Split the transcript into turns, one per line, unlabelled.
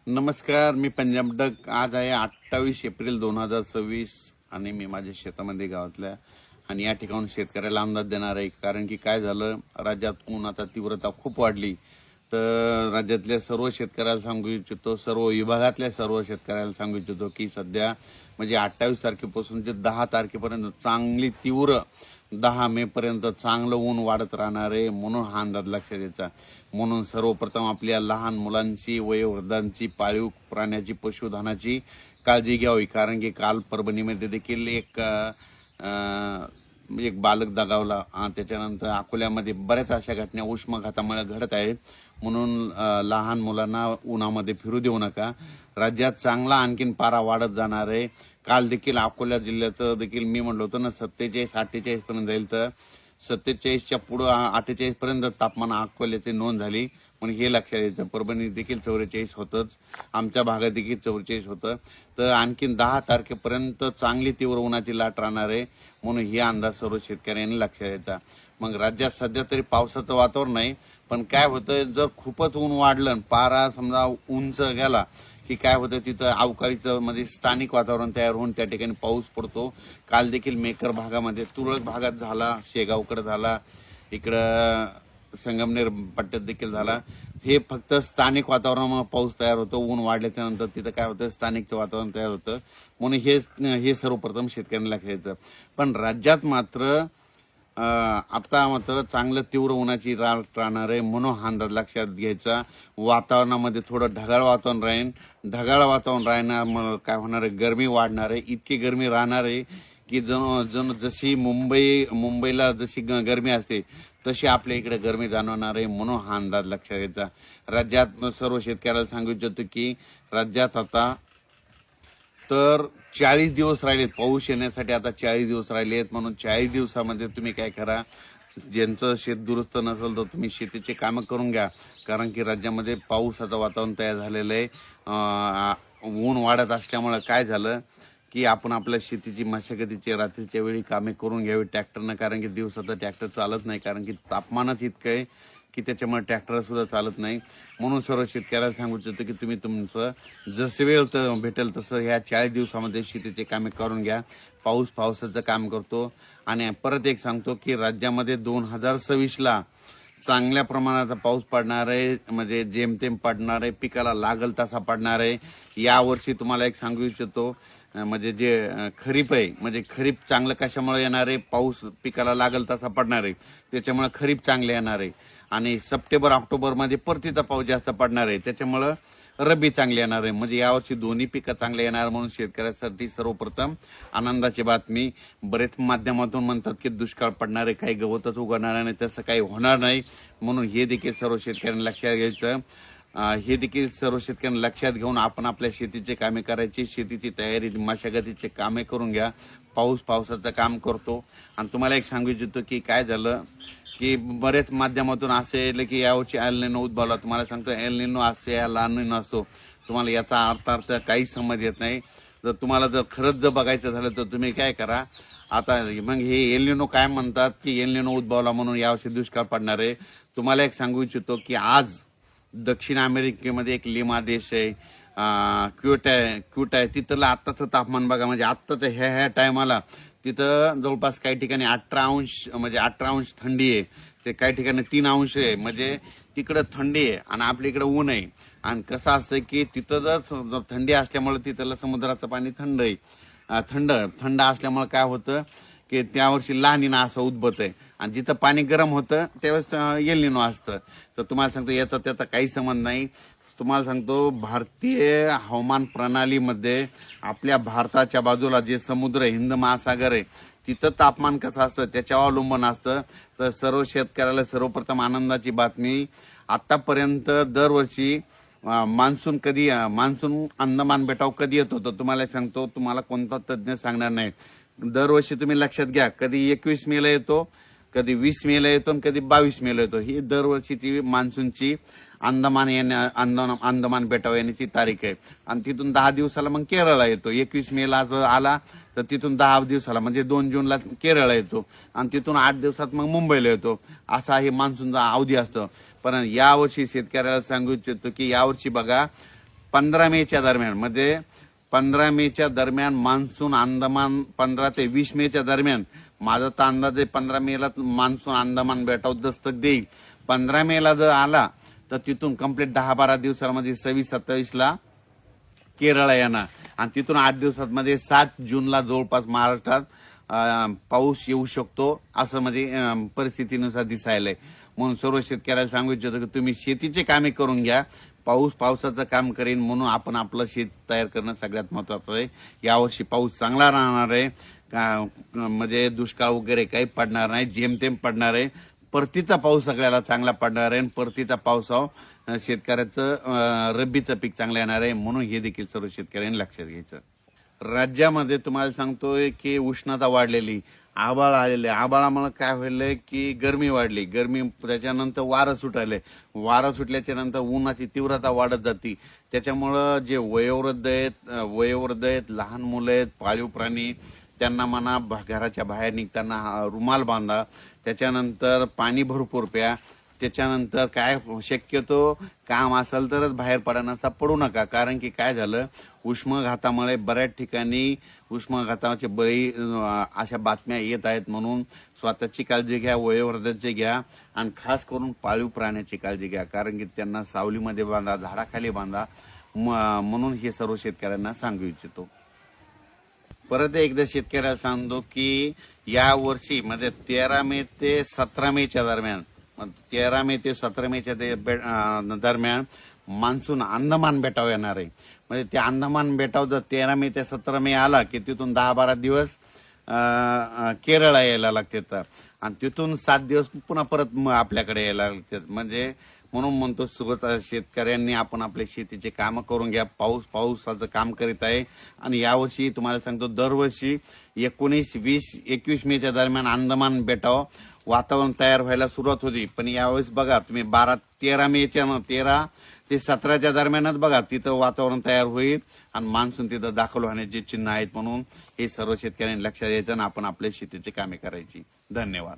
नमस्कार, मी पंजाब डक. आज आहे 28 एप्रिल 2026 आणि मी माझ्या शेतामध्ये गावातल्या आणि या ठिकाणी शेतकऱ्याला अंदाज देणार आहे. कारण की काय झालं, राज्यात उन्हाचा तीव्रता खूप वाढली. तर राज्यातल्या सर्व शेतकऱ्याला सांगू इच्छितो, सर्व विभागातल्या सर्व शेतकऱ्याला सांगू इच्छितो की सध्या म्हणजे 28 तारखेपासून ते 10 तारखेपर्यंत चांगली तीव्र 10 मे पर्यंत चांगलं ऊन वाढत राहणार आहे. म्हणून हा अंदाज लक्षात घ्यायचा. म्हणून सर्वप्रथम आपल्या लहान मुलांची, वयोवृद्धांची, पाळीव प्राण्याची, पशुधनाची काळजी घ्यावी. कारण की काल परभणीमध्ये देखील एक बालक दगावला. त्याच्यानंतर अकोल्यामध्ये बऱ्याच अशा घटना उष्माघातामुळे घडत आहेत. म्हणून लहान मुलांना उन्हामध्ये फिरू देऊ नका. राज्यात चांगला आणखीन पारा वाढत जाणार आहे. काल देखील अकोला जिल्ह्याचं देखील मी म्हणलो होतं ना 47-48 पर्यंत जाईल, तर 47च्या पुढे 48 पर्यंत तापमान अकोल्याची नोंद झाली. पण हे लक्षात यायचं, परभणी देखील 44 होतच, आमच्या भागात देखील 44 होतं. तर आणखीन 10 तारखेपर्यंत चांगली तीव्र उन्हाची लाट राहणार आहे. म्हणून हे अंदाज सर्व शेतकऱ्यांनी लक्षात यायचा. मग राज्यात सध्या तरी पावसाचं वातावरण नाही, पण काय होतं, जर खूपच ऊन वाढलं, पारा समजा उंच गेला की काय होतं, तिथं अवकाळीचं म्हणजे स्थानिक वातावरण तयार होऊन त्या ठिकाणी पाऊस पडतो. काल देखील मेकर भागामध्ये, तुरळक भागात झाला, शेगावकडे झाला, इकडं संगमनेर पट्ट्यात देखील झाला. हे फक्त स्थानिक वातावरणामुळे पाऊस तयार होतो. ऊन वाढल्याच्या नंतर तिथं काय होतं, स्थानिकचं वातावरण तयार होतं. म्हणून हे सर्वप्रथम शेतकऱ्यांना लक्षात येतं. पण राज्यात मात्र आता मात्र चांगलं तीव्र उन्हाची लाट राहणार आहे. म्हणून हा अंदाज लक्षात घ्यायचा. वातावरणामध्ये थोडं ढगाळ वातावरण राहील. ढगाळ वातावरण राहण्यामुळे काय होणार आहे, गरमी वाढणार आहे. इतकी गरमी राहणार आहे की जशी मुंबईला जशी गरमी असते तशी आपल्या इकडे गरमी जाणवणार आहे. म्हणून हा अंदाज लक्षात घ्यायचा. राज्यात सर्व शेतकऱ्याला सांगू इच्छितो की राज्यात आता तर 40 दिवस राहिलेत पाऊस येण्यासाठी. आता 40 दिवस राहिलेत. म्हणून 40 दिवसामध्ये तुम्ही काय करा, ज्यांचं शेत दुरुस्त नसेल तर तुम्ही शेतीचे कामं करून घ्या. कारण की राज्यामध्ये पावसाचं वातावरण तयार झालेलं आहे. ऊन वाढत असल्यामुळे काय झालं की आपण आपल्या शेतीची मशागतीची रात्रीच्या वेळी कामे करून घ्यावी ट्रॅक्टरनं. कारण की दिवसाचं ट्रॅक्टर चालत नाही, कारण की तापमानच इतकं आहे की त्याच्यामुळे ट्रॅक्टर सुद्धा चालत नाही. म्हणून सर्व शेतकऱ्याला सांगू इच्छितो की तुम्ही तुमचं जसं वेळ भेटेल तसं ह्या 40 दिवसामध्ये शेतीचे कामे करून घ्या. पावसाचं काम करतो. आणि परत एक सांगतो की राज्यामध्ये 2026ला चांगल्या प्रमाणाचा पाऊस पडणार आहे. म्हणजे जेमतेम पडणार आहे, पिकाला लागल तसा पडणार आहे. यावर्षी तुम्हाला एक सांगू इच्छितो, म्हणजे जे खरीप आहे, म्हणजे खरीप चांगलं कशामुळे येणार आहे, पाऊस पिकाला लागल तसा पडणार आहे, त्याच्यामुळे खरीप चांगले येणार आहे. आणि सप्टेंबर ऑक्टोबरमध्ये परतीचा पाऊस जास्त पडणार आहे, त्याच्यामुळं रब्बी चांगले येणार आहे. म्हणजे यावर्षी दोन्ही पिकं चांगले येणार. म्हणून शेतकऱ्यासाठी सर्वप्रथम आनंदाची बातमी. बरेच माध्यमातून म्हणतात की दुष्काळ पडणार आहे, काही गवतच उगवणार नाही, तसं काही होणार नाही. म्हणून हे देखील सर्व शेतकऱ्यांनी लक्षात घ्यायचं. हे देखील सर्व शेतकऱ्यांना लक्षात घेऊन आपण आपल्या शेतीचे कामे करायची, शेतीची तयारी, मशागतीचे कामे करून घ्या. पावसाचं काम करतो. आणि तुम्हाला एक सांगू इच्छितो की काय झालं की बरेच माध्यमातून असे येईल की यावर्षी एल निनो उद्भवला. तुम्हाला सांगतो, एल निनो असो या ला निनो असो, तुम्हाला याचा अर्थ काहीच समज येत नाही. जर तुम्हाला खरंच बघायचं झालं तर तुम्ही काय करा, आता मग हे एल निनो काय म्हणतात की एल निनो उद्भवला म्हणून यावर्षी दुष्काळ पडणार आहे. तुम्हाला एक सांगू इच्छितो की आज दक्षिण अमेरिकेमध्ये एक लिमा देश आहे, क्यूट आहे, तिथलं आत्ताचं तापमान बघा. म्हणजे आत्ताचं ह्या टायमाला तिथं जवळपास काही ठिकाणी 18 अंश थंडी आहे, ते काही ठिकाणी 3 अंश आहे. म्हणजे तिकडं थंडी आहे आणि आपल्या इकडे ऊन आहे. आणि कसं असतं की तिथं जर थंडी असल्यामुळे तिथलं समुद्राचं पाणी थंड आहे, थंड असल्यामुळे काय होतं की त्यावर्षी लानिना असं उद्भवत आहे. आणि जिथं पाणी गरम होतं त्यावेळेस एल निनो असतं. तर तुम्हाला सांगतो याचा त्याचा काही संबंध नाही. तुम्हाला सांगतो, भारतीय हवामान प्रणालीमध्ये आपल्या भारताच्या बाजूला जे समुद्र, हिंद महासागर आहे, तिथं तापमान कसं असतं त्याच्यावर अवलंबून असतं. तर सर्व शेतकऱ्याला सर्वप्रथम आनंदाची बातमी. आतापर्यंत दरवर्षी मान्सून अंदमान बेटावर कधी येत होतं तुम्हाला सांगतो, तुम्हाला कोणता तज्ज्ञ सांगणार नाही. दरवर्षी तुम्ही लक्षात घ्या, कधी 21 मेला येतो, कधी 20 मेला येतो आणि कधी 22 मेला येतो. ही दरवर्षीची मान्सूनची अंदमान बेटावर येण्याची तारीख आहे. आणि तिथून 10 दिवसाला मग केरळला येतो. 21 मेला जर आला तर तिथून 10 दिवसाला म्हणजे 2 जूनला केरळला येतो. आणि तिथून 8 दिवसात मग मुंबईला येतो. असा हे मान्सूनचा अवधी असतो. पण यावर्षी शेतकऱ्याला सांगू इच्छितो की यावर्षी बघा, 15 मेच्या दरम्यान म्हणजे 15 मेच्या दरम्यान मान्सून अंदमान 15 ते 20 मेच्या दरम्यान माझा तर अंदाज आहे 15 मेला मान्सून अंदमान बेटावर दस्तक देईल. 15 मेला जर आला तर तिथून कंप्लीट 10-12 दिवसामध्ये 26-27 ला केरळ येणार आणि तिथून 8 दिवसांमध्ये 7 जूनला जवळपास महाराष्ट्रात पाऊस येऊ शकतो असं म्हणजे परिस्थितीनुसार दिसायलंय. म्हणून सर्व शेतकऱ्याला सांगू इच्छितो की तुम्ही शेतीचे कामे करून घ्या. पावसाचं काम करेन म्हणून आपण आपलं शेत तयार करणं सगळ्यात महत्वाचं आहे. यावर्षी पाऊस चांगला राहणार आहे म्हणजे दुष्काळ वगैरे काही पडणार नाही, जेमतेम पडणार आहे. परतीचा पाऊस सगळ्याला चांगला पडणार आहे. परतीचा पावसावर शेतकऱ्याचं रब्बीचं पीक चांगलं येणार आहे म्हणून हे देखील सर्व शेतकऱ्यांनी लक्षात घ्यायचं. राज्यामध्ये तुम्हाला सांगतोय की उष्णता वाढलेली, आभाळ आलेले, आभाळामुळे काय व्हायलंय की गरमी वाढली, गरमी त्याच्यानंतर वारं सुटायलंय, वारं सुटल्याच्या नंतर उन्हाची तीव्रता वाढत जाते. त्याच्यामुळं जे वयोवृद्ध आहेत, लहान मुलं आहेत, पाळीव प्राणी त्यांना म्हणा घराच्या बाहेर निघताना रुमाल बांधा. त्याच्यानंतर पाणी भरपूर प्या. त्याच्यानंतर काय शक्यतो काम असेल तरच बाहेर पडण्याचा पडू नका. कारण की काय झालं उष्माघातामुळे बऱ्याच ठिकाणी उष्माघाताचे बळी अशा बातम्या येत आहेत. म्हणून स्वतःची काळजी घ्या, वयोवृद्धाची घ्या आणि खास करून पाळीव प्राण्याची काळजी घ्या. कारण की त्यांना सावलीमध्ये बांधा, झाडाखाली बांधा म्हणून हे सर्व शेतकऱ्यांना सांगू इच्छितो. परत एकदा शेतकऱ्याला सांगतो की या वर्षी म्हणजे 13 मे ते 17 मेच्या दरम्यान 13 मे ते 17 मेच्या दरम्यान मान्सून अंदमान बेटावर येणार आहे. म्हणजे त्या अंदमान बेटावर जर 13 मे ते 17 मे आला की तिथून 10-12 दिवस केरळला यायला लागतात आणि तिथून 7 दिवस पुन्हा परत आपल्याकडे यायला लागतात. म्हणजे म्हणून म्हणतो शेतकऱ्यांनी आपण आपल्या शेतीचे काम करून घ्या. पावसाचं काम करीत आहे आणि यावर्षी तुम्हाला सांगतो दरवर्षी 19, 20, 21 मेच्या दरम्यान अंदमान बेटावर वातावरण तयार व्हायला सुरुवात होती. पण यावेळेस बघा तुम्ही 13 ते 17च्या दरम्यानच बघा तिथं वातावरण तयार होईल आणि मान्सून तिथं दाखल होण्याची चिन्ह आहेत. म्हणून हे सर्व शेतकऱ्यांनी लक्षात द्यायचं आणि आपण आपल्या शेतीची कामे करायची. धन्यवाद.